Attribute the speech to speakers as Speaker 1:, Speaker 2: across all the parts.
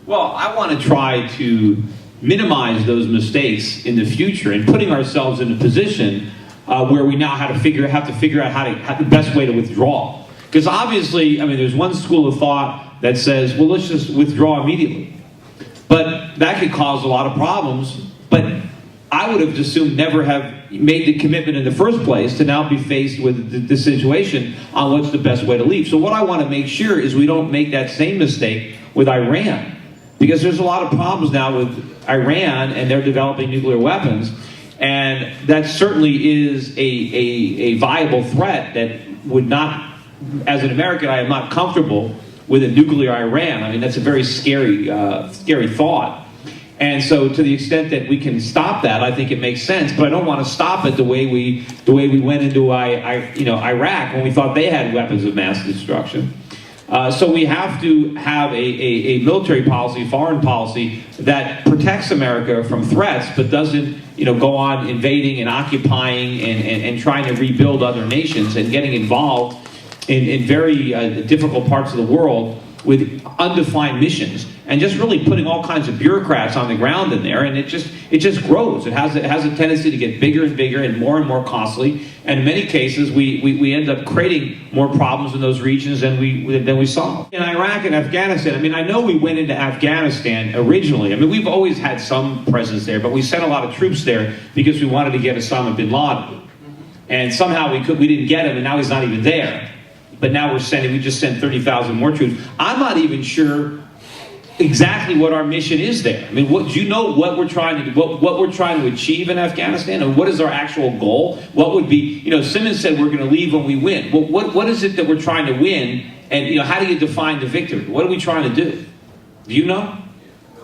Speaker 1: Well, I want to try to minimize those mistakes in the future and putting ourselves in a position where we now have to figure out how the best way to withdraw. Because obviously, I mean, there's one school of thought that says, well, let's just withdraw immediately. But that could cause a lot of problems. But I would have assumed never have made the commitment in the first place to now be faced with the situation on what's the best way to leave. So what I want to make sure is we don't make that same mistake with Iran. Because there's a lot of problems now with Iran, and they're developing nuclear weapons. And that certainly is a viable threat that would not, as an American, I am not comfortable with a nuclear Iran. I mean, that's a very scary thought. And so to the extent that we can stop that, I think it makes sense. But I don't want to stop it the way we went into Iraq when we thought they had weapons of mass destruction. So we have to have a military policy, foreign policy, that protects America from threats, but doesn't go on invading and occupying and trying to rebuild other nations and getting involved in very difficult parts of the world with undefined missions, and just really putting all kinds of bureaucrats on the ground in there, and it just grows. It has a tendency to get bigger and bigger and more costly, and in many cases we end up creating more problems in those regions than we solve. In Iraq and Afghanistan, I mean, I know we went into Afghanistan originally. I mean, we've always had some presence there, but we sent a lot of troops there because we wanted to get Osama bin Laden, and somehow we didn't get him, and now he's not even there. But now we just sent 30,000 more troops. I'm not even sure exactly what our mission is there. I mean, do you know what we're trying to do, what we're trying to achieve in Afghanistan, and what is our actual goal? What would be, Simmons said we're going to leave when we win. Well, what is it that we're trying to win, and how do you define the victory? What are we trying to do? Do you know?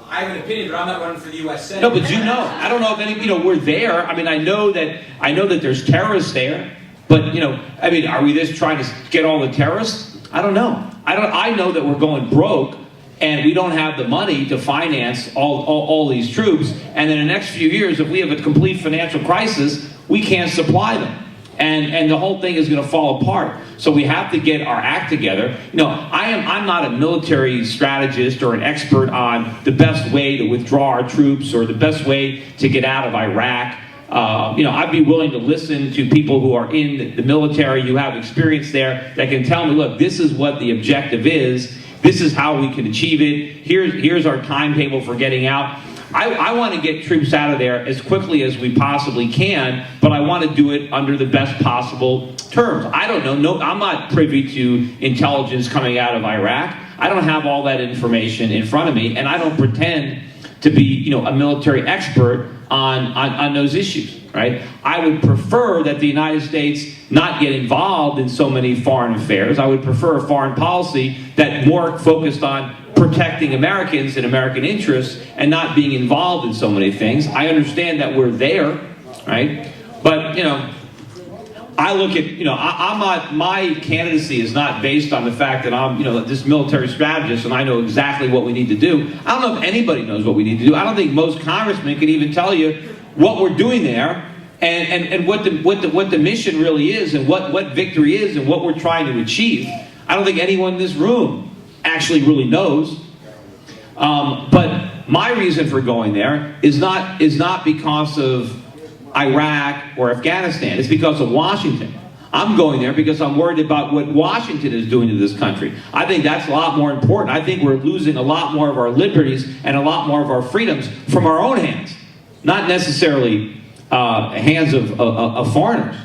Speaker 2: I have an opinion, but I'm not running for the U.S. Senate.
Speaker 1: No, but you know. I don't know if any, we're there. I mean, I know that there's terrorists there. But, I mean, are we just trying to get all the terrorists? I don't know. I know that we're going broke, and we don't have the money to finance all these troops. And in the next few years, if we have a complete financial crisis, we can't supply them. And the whole thing is going to fall apart. So we have to get our act together. I'm not a military strategist or an expert on the best way to withdraw our troops or the best way to get out of Iraq. I'd be willing to listen to people who are in the military, who have experience there, that can tell me, look, this is what the objective is. This is how we can achieve it. Here's our timetable for getting out. I want to get troops out of there as quickly as we possibly can, but I want to do it under the best possible terms. I don't know. No, I'm not privy to intelligence coming out of Iraq. I don't have all that information in front of me, and I don't pretend to be, a military expert on those issues, right? I would prefer that the United States not get involved in so many foreign affairs. I would prefer a foreign policy that more focused on protecting Americans and American interests and not being involved in so many things. I understand that we're there, right? But, I look at, my candidacy is not based on the fact that I'm, this military strategist and I know exactly what we need to do. I don't know if anybody knows what we need to do. I don't think most congressmen can even tell you what we're doing there and what the mission really is and what victory is and what we're trying to achieve. I don't think anyone in this room actually really knows. But my reason for going there is not because of Iraq or Afghanistan. It's because of Washington. I'm going there because I'm worried about what Washington is doing to this country. I think that's a lot more important. I think we're losing a lot more of our liberties and a lot more of our freedoms from our own hands, not necessarily hands of foreigners.